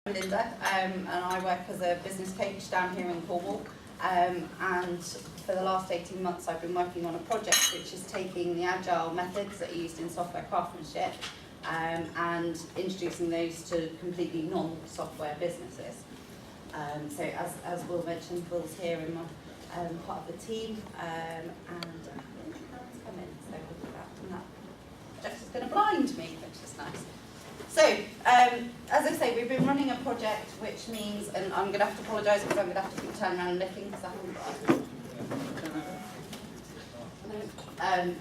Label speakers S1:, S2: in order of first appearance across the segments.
S1: Belinda, and I work as a business coach down here in Cornwall, and for the last 18 months I've been working on a project which is taking the agile methods that are used in software craftsmanship and introducing those to completely non-software businesses. So as Will mentioned, Will's here in my part of the team, and I think Karen's come in, so we'll do that. And that project is going to blind me, which is nice. So, as I say, we've been running a project, which means, and I'm going to have to apologise because I'm going to have to keep turning around and looking because I haven't got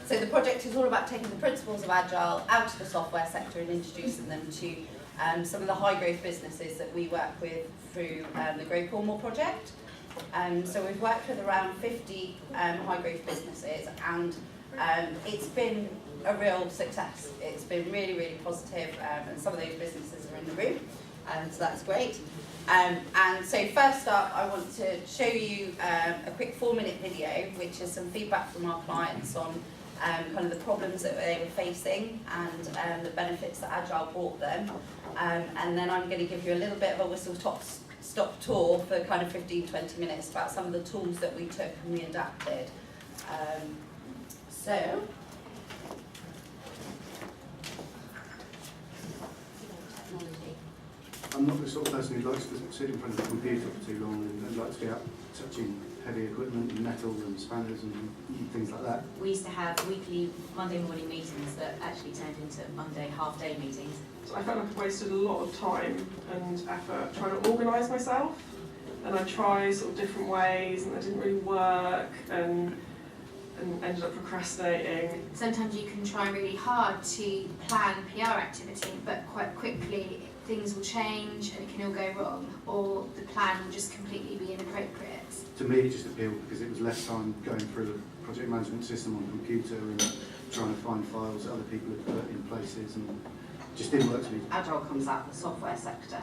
S1: so the project is all about taking the principles of Agile out of the software sector and introducing them to some of the high growth businesses that we work with through the Grow Cornwall project. So we've worked with around 50 high growth businesses, and it's been a real success. It's been really, really positive, and some of those businesses are in the room, so that's great. And so first up, I want to show you a quick 4-minute video, which is some feedback from our clients on kind of the problems that they were facing and the benefits that Agile brought them. And then I'm going to give you a little bit of a whistle-stop tour for kind of 15-20 minutes about some of the tools that we took and we adapted. So.
S2: I'm not the sort of person who likes to sit in front of a computer for too long and likes to be out touching heavy equipment and metal and spanners and things like that.
S3: We used to have weekly Monday morning meetings that actually turned into Monday half-day meetings.
S4: So I felt like I wasted a lot of time and effort trying to organise myself, and I tried sort of different ways and it didn't really work and ended up procrastinating.
S5: Sometimes you can try really hard to plan PR activity, but quite quickly things will change and it can all go wrong, or the plan will just completely be inappropriate.
S2: To me it just appealed because it was less time going through a project management system on a computer and trying to find files that other people had put in places, and it just didn't work for me.
S1: Agile comes out of the software sector,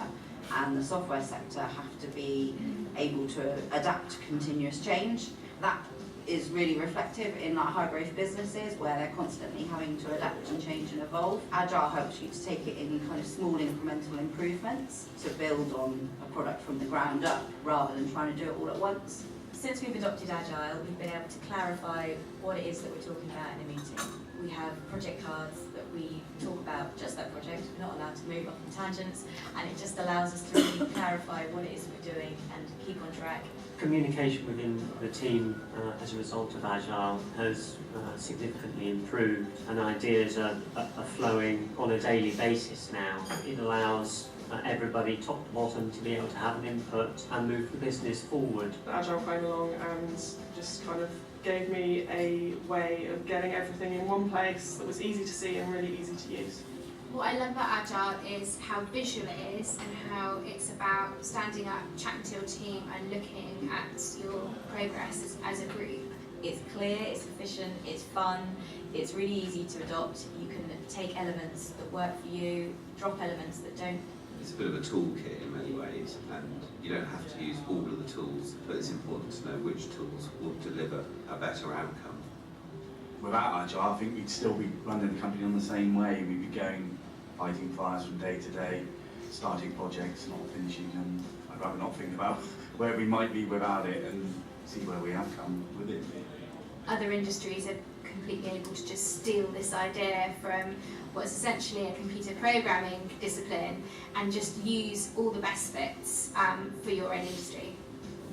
S1: and the software sector have to be able to adapt to continuous change. That is really reflective in like high growth businesses where they're constantly having to adapt and change and evolve. Agile helps you to take it in kind of small incremental improvements to build on a product from the ground up rather than trying to do it all at once.
S3: Since we've adopted Agile, we've been able to clarify what it is that we're talking about in a meeting. We have project cards that we talk about just that project. We're not allowed to move off on tangents, and it just allows us to really clarify what it is we're doing and keep on track.
S6: Communication within the team as a result of Agile has significantly improved, and ideas are flowing on a daily basis now. It allows everybody top to bottom to be able to have an input and move the business forward.
S4: Agile came along and just kind of gave me a way of getting everything in one place that was easy to see and really easy to use.
S5: What I love about Agile is how visual it is and how it's about standing up, chatting to your team and looking at your progress as a group.
S3: It's clear, it's efficient, it's fun, it's really easy to adopt. You can take elements that work for you, drop elements that don't.
S7: It's a bit of a toolkit in many ways, and you don't have to use all of the tools, but it's important to know which tools will deliver a better outcome.
S8: Without Agile, I think we'd still be running the company on the same way. We'd be going, fighting fires from day to day, starting projects, not finishing them. I'd rather not think about where we might be without it and see where we have come with it.
S5: Other industries are completely able to just steal this idea from what's essentially a computer programming discipline and just use all the best bits for your own industry.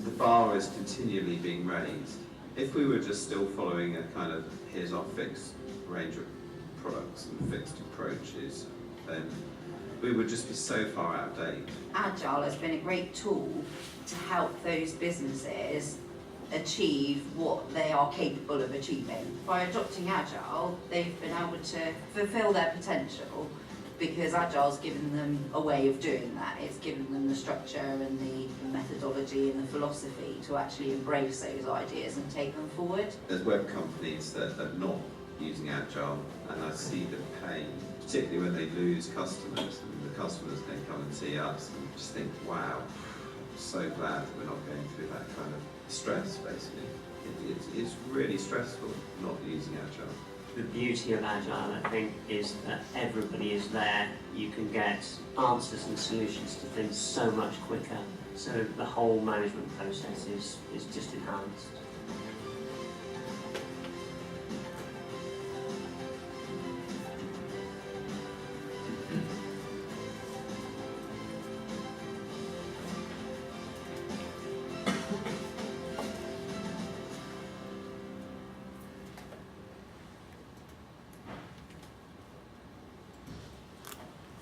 S7: The bar is continually being raised. If we were just still following a kind of here's our fixed range of products and fixed approaches, then we would just be so far out of date.
S1: Agile has been a great tool to help those businesses achieve what they are capable of achieving. By adopting Agile, they've been able to fulfill their potential because Agile's given them a way of doing that. It's given them the structure and the methodology and the philosophy to actually embrace those ideas and take them forward.
S7: There's web companies that are not using Agile, and I see the pain, particularly when they lose customers, and the customers then come and see us and just think, wow, I'm so glad that we're not going through that kind of stress, basically. It's really stressful not using Agile.
S6: the beauty of Agile, I think, is that everybody is there. You can get answers and solutions to things so much quicker. So the whole management process is just enhanced.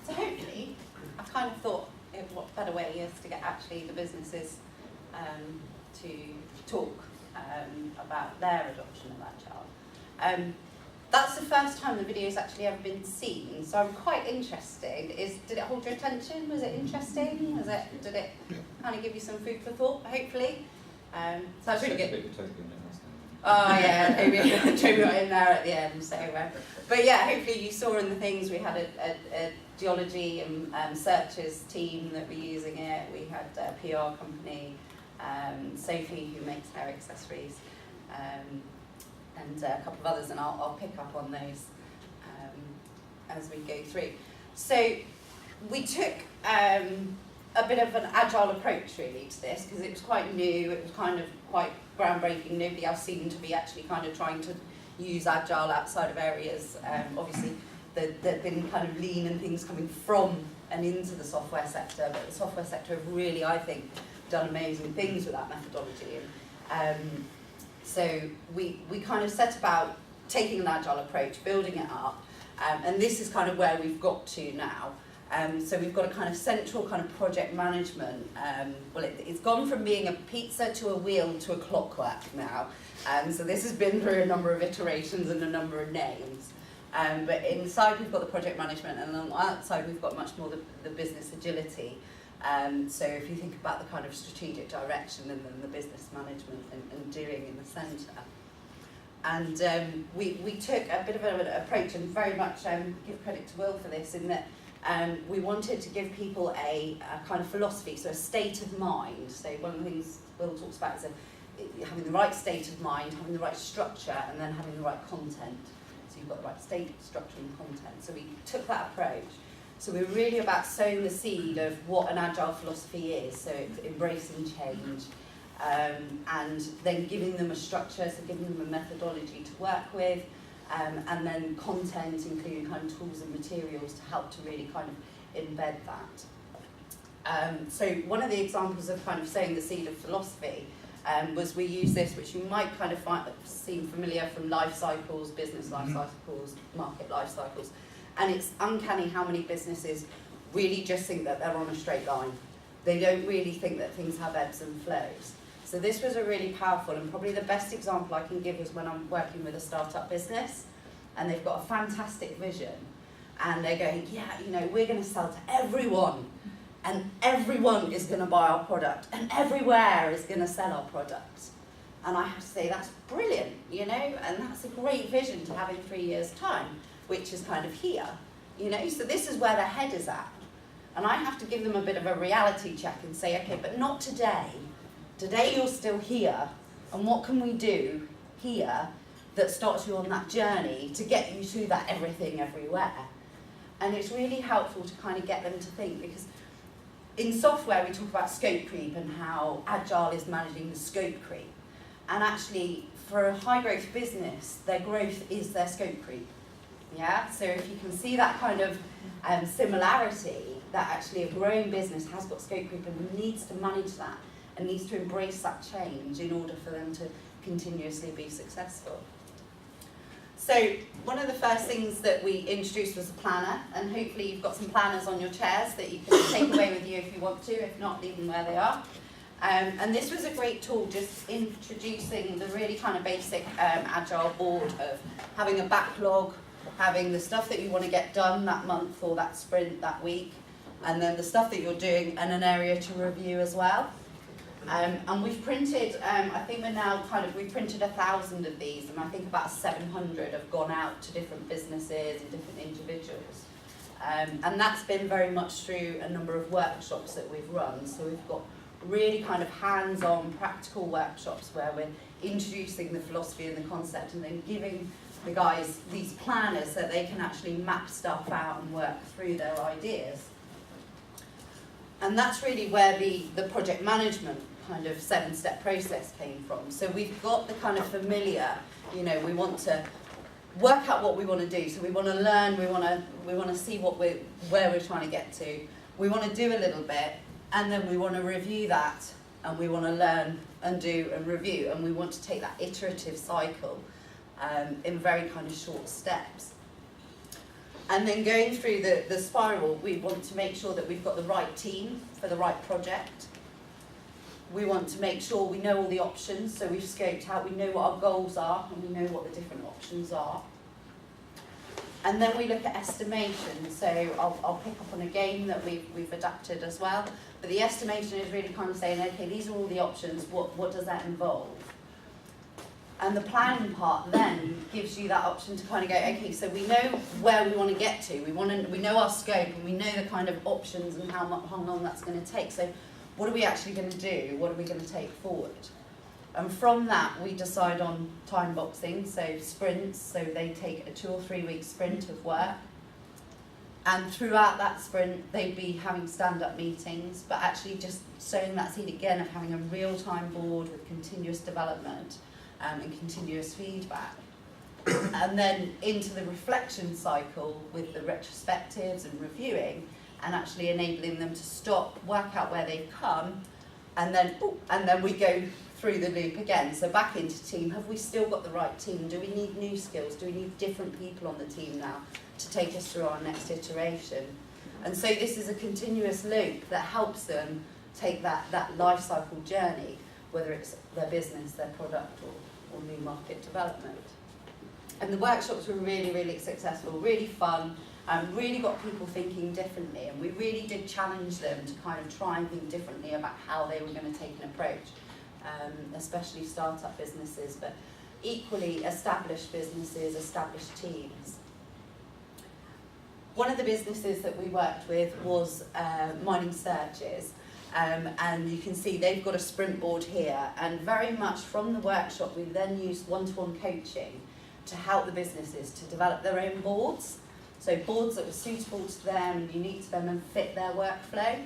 S1: So hopefully, I kind of thought, what better way is to get actually the businesses to talk about their adoption of Agile. That's the first time the video's actually ever been seen, so I'm quite interested. Did it hold your attention? Was it interesting? Did it kind of give you some food for thought, hopefully? So that's really good. Oh yeah, Toby got in there at the end. So, but yeah, hopefully you saw in the things we had a geology and searches team that were using it. We had a PR company, Sophie, who makes hair accessories, and a couple of others, and I'll pick up on those as we go through. So we took a bit of an agile approach really to this because it was quite new. It was kind of quite groundbreaking. Nobody else seemed to be actually kind of trying to use Agile outside of areas. Obviously, there've been kind of lean and things coming from and into the software sector, but the software sector have really, I think, done amazing things with that methodology. So we kind of set about taking an Agile approach, building it up, and this is kind of where we've got to now. So we've got a kind of central kind of project management. Well, it's gone from being a pizza to a wheel to a clockwork now. So this has been through a number of iterations and a number of names. But inside we've got the project management, and on the outside we've got much more the business agility. So if you think about the kind of strategic direction and then the business management and doing in the centre. And we took a bit of an approach, and very much give credit to Will for this, in that we wanted to give people a kind of philosophy, so a state of mind. So one of the things Will talks about is having the right state of mind, having the right structure, and then having the right content. So you've got the right state, structure, and content. So we took that approach. So we're really about sowing the seed of what an Agile philosophy is, so it's embracing change, and then giving them a structure, so giving them a methodology to work with, and then content, including kind of tools and materials to help to really kind of embed that. So one of the examples of kind of sowing the seed of philosophy was we use this, which you might kind of seem familiar from life cycles, business life cycles, market life cycles. And it's uncanny how many businesses really just think that they're on a straight line. They don't really think that things have ebbs and flows. So this was a really powerful, and probably the best example I can give is when I'm working with a startup business and they've got a fantastic vision and they're going, yeah, you know, we're going to sell to everyone and everyone is going to buy our product and everywhere is going to sell our product. And I have to say that's brilliant, you know, and that's a great vision to have in 3 years' time, which is kind of here, you know, so this is where their head is at. And I have to give them a bit of a reality check and say, okay, but not today. Today you're still here, and what can we do here that starts you on that journey to get you to that everything everywhere? And it's really helpful to kind of get them to think, because in software we talk about scope creep and how Agile is managing the scope creep. And actually, for a high growth business, their growth is their scope creep. Yeah, so if you can see that kind of similarity, that actually a growing business has got scope creep and needs to manage that and needs to embrace that change in order for them to continuously be successful. So one of the first things that we introduced was a planner, and hopefully you've got some planners on your chairs that you can take away with you if you want to, if not, leave them where they are. And this was a great tool, just introducing the really kind of basic Agile board of having a backlog, having the stuff that you want to get done that month or that sprint, that week, and then the stuff that you're doing and an area to review as well. And we've printed, I think we've printed 1,000 of these, and I think about 700 have gone out to different businesses and different individuals. And that's been very much through a number of workshops that we've run. So we've got really kind of hands-on practical workshops where we're introducing the philosophy and the concept and then giving the guys these planners so they can actually map stuff out and work through their ideas. And that's really where the project management kind of 7-step process came from. So we've got the kind of familiar, you know, we want to work out what we want to do. So we want to learn, we want to see where we're trying to get to. We want to do a little bit, and then we want to review that, and we want to learn and do and review, and we want to take that iterative cycle in very kind of short steps. And then going through the spiral, we want to make sure that we've got the right team for the right project. We want to make sure we know all the options, so we've scoped out, we know what our goals are, and we know what the different options are. And then we look at estimation, so I'll pick up on a game that we've adapted as well. But the estimation is really kind of saying, okay, these are all the options, what does that involve? And the planning part then gives you that option to kind of go, okay, so we know where we want to get to, we know our scope, and we know the kind of options and how long that's going to take. So what are we actually going to do? What are we going to take forward? And from that, we decide on time boxing, so sprints, so they take a 2 or 3 week sprint of work. And throughout that sprint, they'd be having stand-up meetings, but actually just sowing that seed again of having a real-time board with continuous development and continuous feedback. And then into the reflection cycle with the retrospectives and reviewing, and actually enabling them to stop, work out where they've come, and then we go through the loop again. So back into team, have we still got the right team? Do we need new skills? Do we need different people on the team now to take us through our next iteration? And so this is a continuous loop that helps them take that life cycle journey, whether it's their business, their product, or new market development. And the workshops were really, really successful, really fun, and really got people thinking differently. And we really did challenge them to kind of try and think differently about how they were going to take an approach, especially startup businesses, but equally established businesses, established teams. One of the businesses that we worked with was Mining Searches. And you can see they've got a sprint board here, and very much from the workshop we then used one-to-one coaching to help the businesses to develop their own boards. So boards that were suitable to them and unique to them and fit their workflow.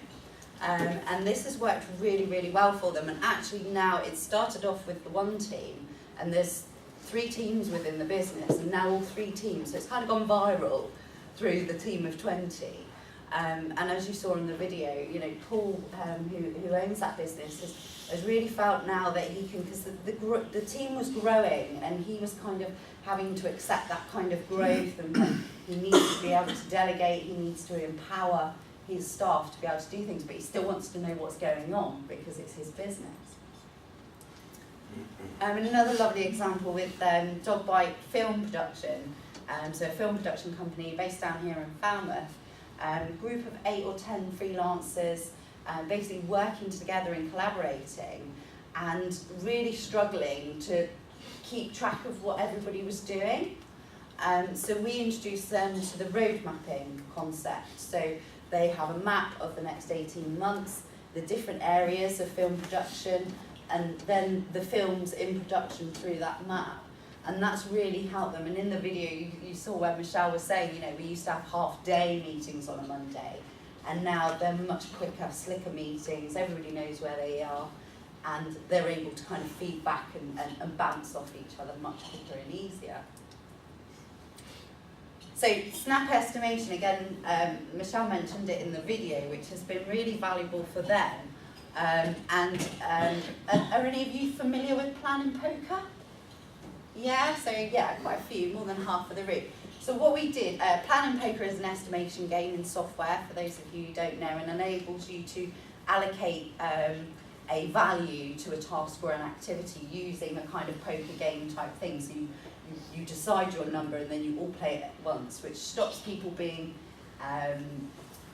S1: And this has worked really, really well for them. And actually now it started off with the one team, and there's 3 teams within the business, and now all 3 teams. So it's kind of gone viral through the team of 20. And as you saw in the video, you know, Paul, who owns that business, has really felt now that he can, because the team was growing, and he was kind of having to accept that kind of growth, and he needs to be able to delegate, he needs to empower his staff to be able to do things, but he still wants to know what's going on because it's his business. And another lovely example with Dog Bite Film Production, so a film production company based down here in Falmouth. Group of 8 or 10 freelancers basically working together and collaborating, and really struggling to keep track of what everybody was doing. So we introduced them to the road mapping concept. So they have a map of the next 18 months, the different areas of film production, and then the films in production through that map. And that's really helped them. And in the video, you saw where Michelle was saying, you know, we used to have half-day meetings on a Monday, and now they're much quicker, slicker meetings. Everybody knows where they are, and they're able to kind of feed back and bounce off each other much quicker and easier. So snap estimation, again, Michelle mentioned it in the video, which has been really valuable for them. Are any of you familiar with Plan and Poker? Yeah, so yeah, quite a few, more than half of the room. So what we did, Plan and Poker is an estimation game in software, for those of you who don't know, and enables you to allocate a value to a task or an activity using a kind of poker game type thing. So you decide your number and then you all play it at once, which stops people being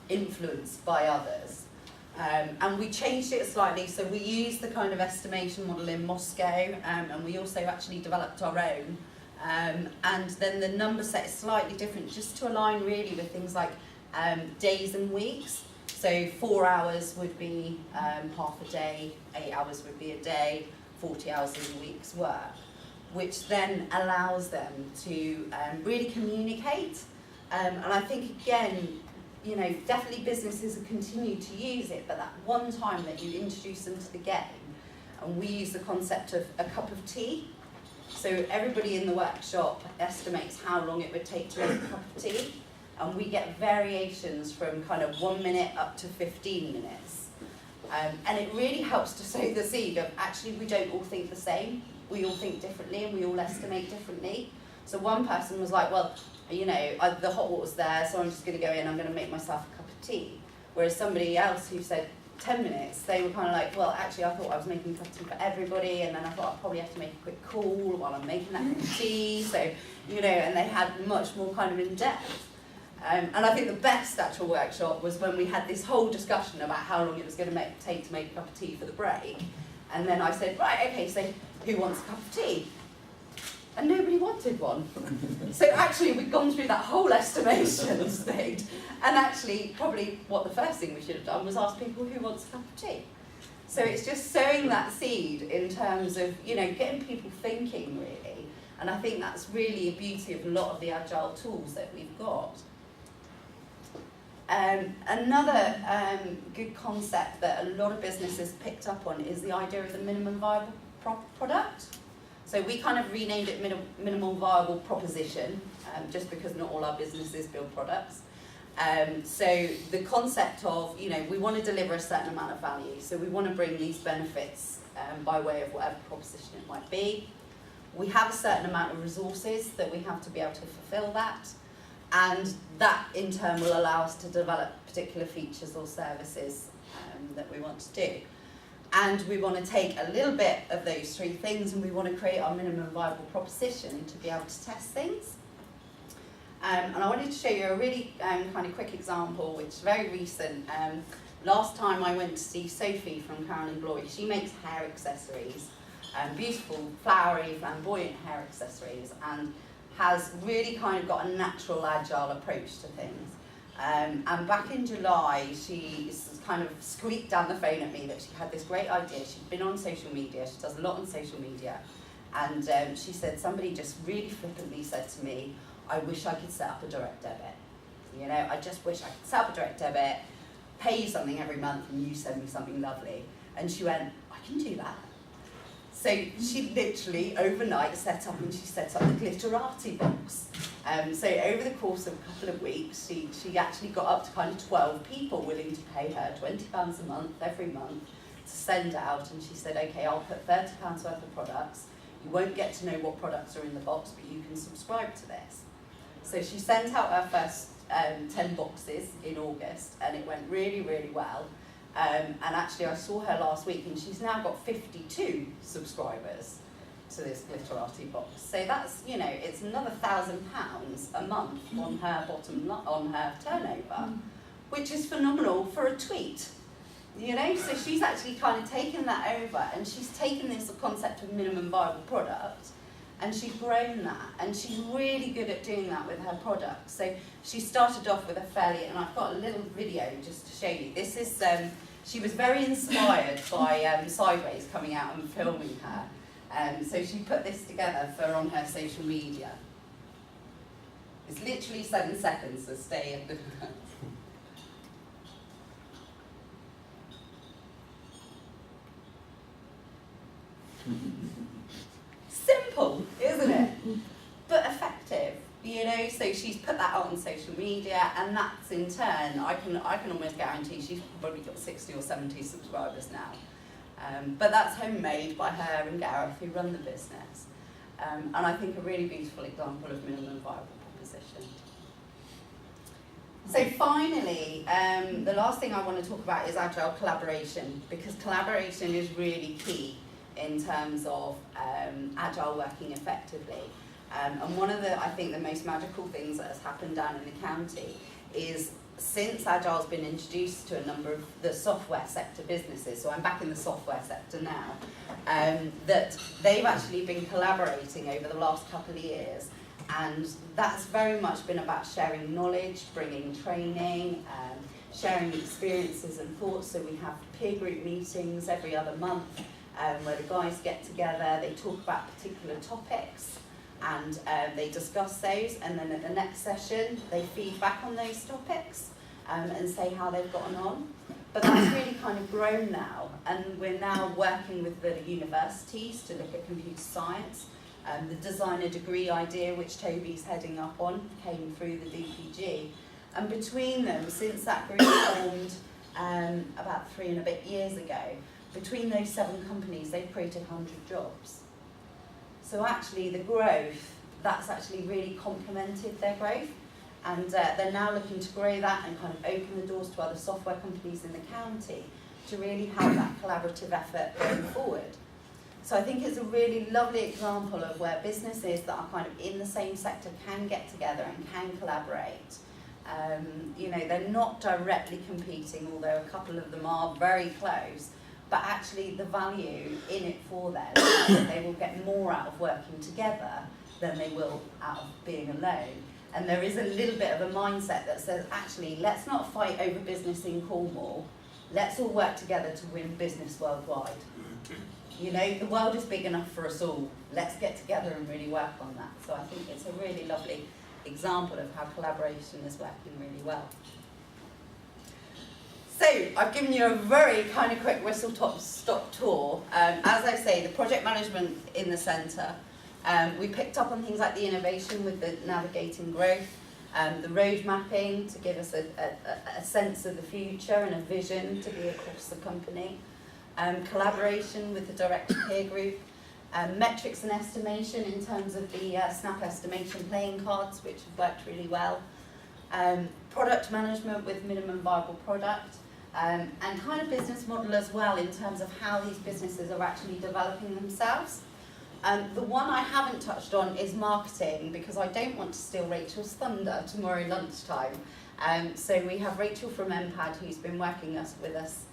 S1: influenced by others. And we changed it slightly, so we used the kind of estimation model in Moscow, and we also actually developed our own. And then the number set is slightly different, just to align really with things like days and weeks. So 4 hours would be half a day, 8 hours would be a day, 40 hours is a week's work. which then allows them to really communicate. And I think, again, you know, definitely businesses have continued to use it, but that one time that you introduce them to the game, and we use the concept of a cup of tea. So everybody in the workshop estimates how long it would take to make a cup of tea, and we get variations from kind of 1 minute up to 15 minutes. And it really helps to sow the seed of, actually, we don't all think the same. We all think differently, and we all estimate differently. So one person was like, well, you know, the hot water's there, so I'm just going to go in, I'm going to make myself a cup of tea. Whereas somebody else who said 10 minutes, they were kind of like, well, actually, I thought I was making a cup of tea for everybody, and then I thought I'd probably have to make a quick call while I'm making that cup of tea. So, you know, and they had much more kind of in-depth. And I think the best actual workshop was when we had this whole discussion about how long it was going to take to make a cup of tea for the break. And then I said, right, okay, so who wants a cup of tea? And nobody wanted one. So actually we'd gone through that whole estimation stage, and actually probably what the first thing we should have done was ask people who wants a cup of tea. So it's just sowing that seed in terms of, you know, getting people thinking really, and I think that's really a beauty of a lot of the Agile tools that we've got. Another good concept that a lot of businesses picked up on is the idea of the minimum viable product. So we kind of renamed it minimal viable proposition, just because not all our businesses build products. So the concept of, you know, we want to deliver a certain amount of value. So we want to bring these benefits by way of whatever proposition it might be. We have a certain amount of resources that we have to be able to fulfill that. And that in turn will allow us to develop particular features or services that we want to do. And we want to take a little bit of those three things, and we want to create our minimum viable proposition to be able to test things. And I wanted to show you a really kind of quick example, which is very recent. Last time I went to see Sophie from Carolyn Glory. She makes hair accessories, beautiful, flowery, flamboyant hair accessories, and has really kind of got a natural, agile approach to things. And back in July, she kind of squeaked down the phone at me that she had this great idea. She'd been on social media, she does a lot on social media, and she said, somebody just really flippantly said to me, I wish I could set up a direct debit. You know, I just wish I could set up a direct debit, pay you something every month, and you send me something lovely. And she went, I can do that. So she literally overnight set up, and she set up the Glitterati box. So over the course of a couple of weeks, she actually got up to kind of 12 people willing to pay her £20 a month, every month, to send out. And she said, okay, I'll put £30 worth of products. You won't get to know what products are in the box, but you can subscribe to this. So she sent out her first 10 boxes in August, and it went really, really well. And actually I saw her last week, and she's now got 52 subscribers to this Glitterati box. So that's, you know, it's another £1,000 a month on her on her turnover, which is phenomenal for a tweet. You know, so she's actually kind of taken that over, and she's taken this concept of minimum viable product, and she's grown that, and she's really good at doing that with her products. So she started off with a fairly, and I've got a little video just to show you. This is, she was very inspired by Sideways coming out and filming her. So she put this together for on her social media. It's literally 7 seconds, so stay in the simple, isn't it? But effective, you know. So she's put that out on social media, and that's in turn, I can almost guarantee she's probably got 60 or 70 subscribers now. But that's homemade by her and Gareth, who run the business. And I think a really beautiful example of minimum viable proposition. So finally, the last thing I want to talk about is Agile collaboration, because collaboration is really key in terms of Agile working effectively. And one of the, I think, the most magical things that has happened down in the county is, since Agile's been introduced to a number of the software sector businesses, so I'm back in the software sector now, that they've actually been collaborating over the last couple of years, and that's very much been about sharing knowledge, bringing training, sharing experiences and thoughts. So we have peer group meetings every other month, where the guys get together, they talk about particular topics, and they discuss those, and then at the next session they feed back on those topics and say how they've gotten on. But that's really kind of grown now, and we're now working with the universities to look at computer science. The designer degree idea, which Toby's heading up on, came through the DPG. And between them, since that group formed about 3 and a bit years ago, between those 7 companies, they've created 100 jobs. So actually the growth, that's actually really complemented their growth. And they're now looking to grow that and kind of open the doors to other software companies in the county to really help that collaborative effort going forward. So I think it's a really lovely example of where businesses that are kind of in the same sector can get together and can collaborate. You know, they're not directly competing, although a couple of them are very close, but actually the value in it for them is that they will get more out of working together than they will out of being alone. And there is a little bit of a mindset that says, actually, let's not fight over business in Cornwall. Let's all work together to win business worldwide. You know, the world is big enough for us all. Let's get together and really work on that. So I think it's a really lovely example of how collaboration is working really well. So I've given you a very kind of quick whistle-stop tour. As I say, the project management in the centre. We picked up on things like the innovation with the navigating growth, the road mapping to give us a sense of the future and a vision to be across the company, collaboration with the direct peer group, metrics and estimation in terms of the snap estimation playing cards, which have worked really well, product management with minimum viable product, and kind of business model as well in terms of how these businesses are actually developing themselves. The one I haven't touched on is marketing, because I don't want to steal Rachel's thunder tomorrow lunchtime. So we have Rachel from MPAD who's been working with us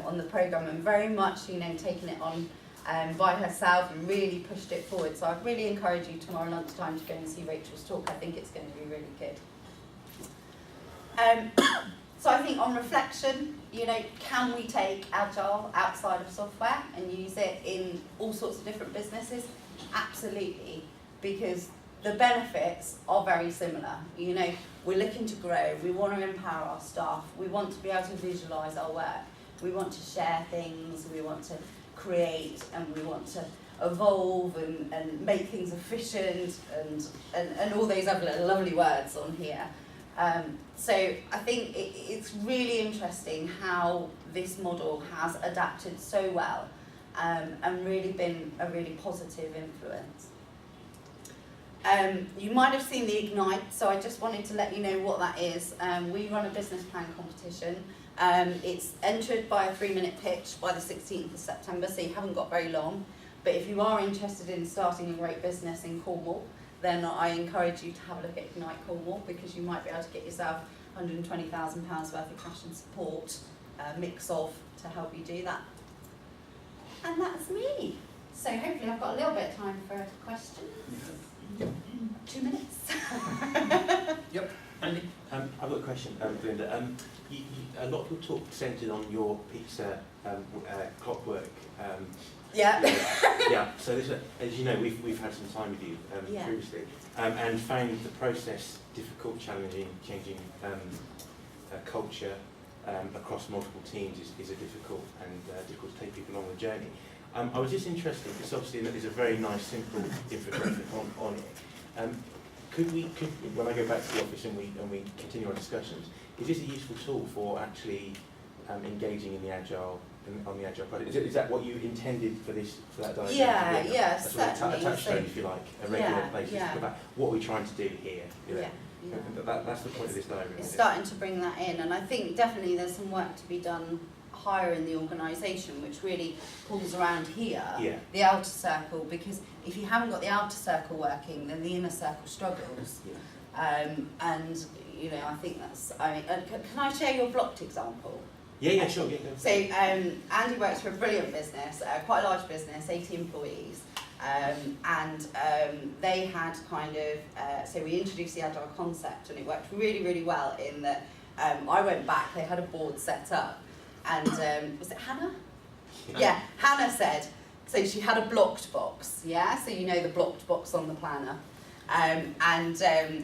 S1: on the programme and very much, you know, taken it on by herself and really pushed it forward. So I'd really encourage you tomorrow lunchtime to go and see Rachel's talk. I think it's going to be really good. So I think on reflection, you know, can we take Agile outside of software and use it in all sorts of different businesses? Absolutely, because the benefits are very similar. You know, we're looking to grow, we want to empower our staff, we want to be able to visualise our work, we want to share things, we want to create, and we want to evolve and make things efficient and all those other lovely words on here. So I think it's really interesting how this model has adapted so well and really been a really positive influence. You might have seen the Ignite, so I just wanted to let you know what that is. We run a business plan competition. It's entered by a 3-minute pitch by the 16th of September, so you haven't got very long. But if you are interested in starting a great business in Cornwall, then I encourage you to have a look at Ignite Cornwall, because you might be able to get yourself £120,000 worth of cash and support, mix of, to help you do that. And that's me. So hopefully I've got a little bit of time for questions. 2 minutes.
S9: Yep. Andy, I've got a question, Belinda. A lot of your talk centred on your pizza clockwork.
S1: Yeah.
S9: Yeah. So this, as you know, we've had some time with you previously, and found the process difficult, challenging, changing culture across multiple teams is a difficult to take people along the journey. I was just interested, because obviously there's a very nice, simple infographic on it. Could we, when I go back to the office and we continue our discussions, is this a useful tool for actually engaging in the Agile, on the Agile project? Is that what you intended for that diagram?
S1: Yeah, certainly.
S9: A touchstone, if you like, a regular place. About what we're trying to do here. You know? That's the point of this diagram.
S1: It's starting to bring that in, and I think definitely there's some work to be done higher in the organisation, which really pulls around here, the outer circle, because if you haven't got the outer circle working, then the inner circle struggles. And you know, I think that's. I mean, can I share your blocked example?
S9: Yeah, sure. Yeah,
S1: so Andy works for a brilliant business, quite a large business, 80 employees, and they had kind of. So we introduced the Agile concept, and it worked really, really well. In that, I went back. They had a board set up. And was it Hannah? Yeah, Hannah said, So she had a blocked box, yeah? So you know the blocked box on the planner and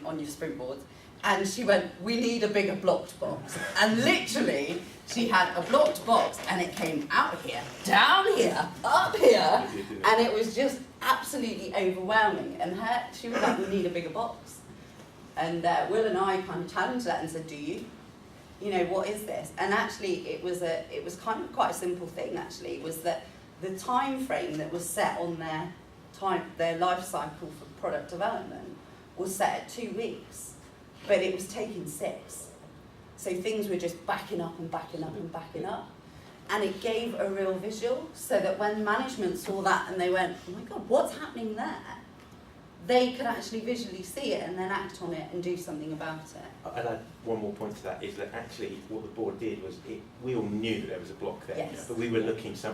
S1: on your sprint boards. And she went, we need a bigger blocked box. And literally, she had a blocked box and it came out of here, down here, up here. And it was just absolutely overwhelming. And she was like, we need a bigger box. And Will and I kind of challenged that and said, do you? You know, what is this? And actually, it was kind of quite a simple thing, actually. It was that the time frame that was set on their life cycle for product development was set at 2 weeks. But it was taking 6. So things were just backing up and backing up and backing up. And it gave a real visual so that when management saw that and they went, oh my God, what's happening there? They could actually visually see it and then act on it and do something about it.
S9: I'd add one more point to that, is that actually what the board did was, we all knew that there was a block there,
S1: Yes.
S9: but we were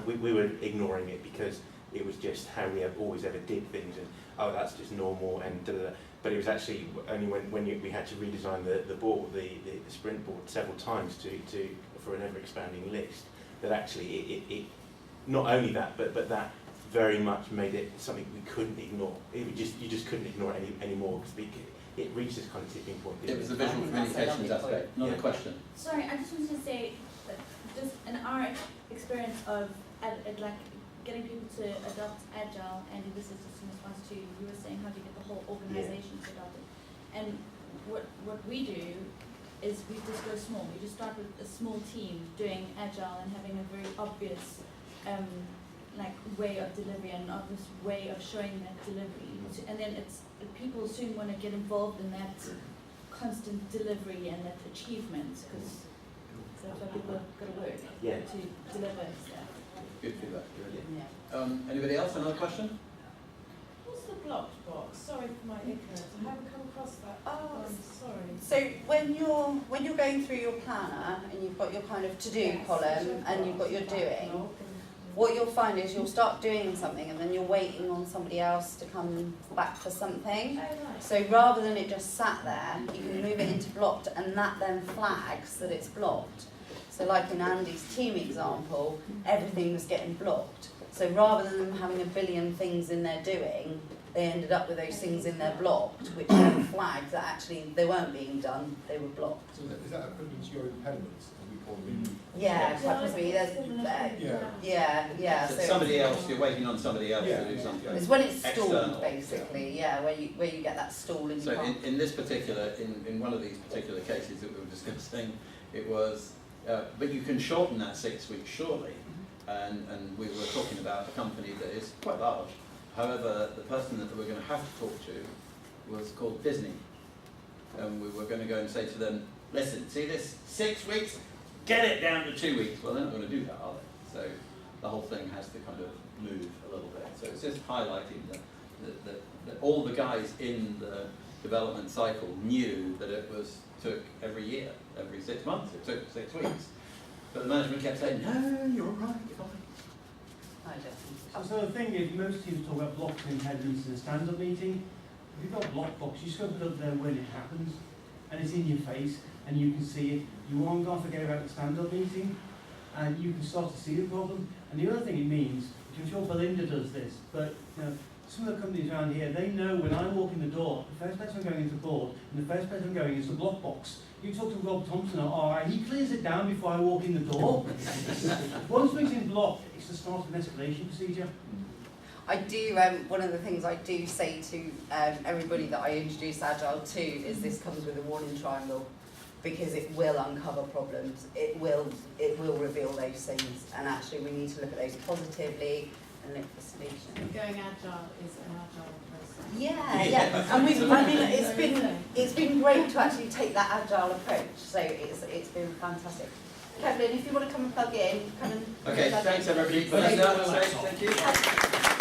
S9: we were ignoring it because it was just how we have always ever did things, and oh, that's just normal, and da-da-da. But it was actually only when we had to redesign the board, the sprint board several times for an ever-expanding list, that actually it not only that, but that very much made it something we couldn't ignore. You just couldn't ignore it anymore, because it reached this kind of tipping point.
S10: It was the visual communications aspect, not a question.
S11: Sorry, I just wanted to say that just in our experience of like getting people to adopt Agile, and this is just in response to you were saying how do you get the whole organization to adopt it. And what we do is we just go small. We just start with a small team doing Agile and having a very obvious like way of delivery and obvious way of showing that delivery. And then people soon want to get involved in that constant delivery and that achievement, because that's why people have got to work to deliver stuff.
S10: Good feedback.
S1: Yeah.
S10: Anybody else? Another question?
S12: What's the blocked box? Sorry for my ignorance. I haven't come across that.
S1: Oh,
S12: I'm sorry.
S1: So when you're going through your planner and you've got your kind of to-do column and you've got your doing, what you'll find is you'll start doing something and then you're waiting on somebody else to come back for something.
S12: Oh, right.
S1: So rather than it just sat there, you can move it into blocked, and that then flags that it's blocked. So like in Andy's team example, everything was getting blocked. So rather than them having a billion things in their doing, they ended up with those things in their blocked, which then flagged that actually they weren't being done, they were blocked.
S13: So is that equivalent to your independence, as we call them?
S1: Yeah, quite possibly. Yeah.
S10: So somebody else, you're waiting on somebody else to do something.
S1: It's when it's stalled,
S10: External.
S1: basically, where you get that stall and you
S10: So
S1: can't.
S10: in this particular, in one of these particular cases that we were discussing, it was, but you can shorten that 6 weeks surely. And we were talking about a company that is quite large. However, the person that we were going to have to talk to was called Disney. And we were going to go and say to them, listen, see this 6 weeks? Get it down to 2 weeks. Well, they're not going to do that, are they? So the whole thing has to kind of move a little bit. So it's just highlighting that all the guys in the development cycle knew that it took every year, every 6 months, it took 6 weeks. But the management kept saying, no, you're all right, you're fine.
S14: So the thing is, most teams talk about blocks and impediments in a stand-up meeting. If you've got a block box, you just got to put it up there when it happens, and it's in your face, and you can see it. You aren't going to forget about the stand-up meeting, and you can start to see the problem. And the other thing it means, which I'm sure Belinda does this, but some of the companies around here, they know when I walk in the door, the first place I'm going is the board, and the first place I'm going is the block box. You talk to Rob Thompson, he clears it down before I walk in the door. Once it's in block, it's the start of an escalation procedure.
S1: I do, one of the things I do say to everybody that I introduce Agile to is this comes with a warning triangle, because it will uncover problems, it will reveal those things, and actually we need to look at those positively and look for solutions.
S12: Going Agile is an Agile process.
S1: Yeah. And it's been great to actually take that Agile approach, so it's been fantastic. Kevin, if you want to come and plug in, come and
S10: Okay, thanks everybody. Belinda, thank you.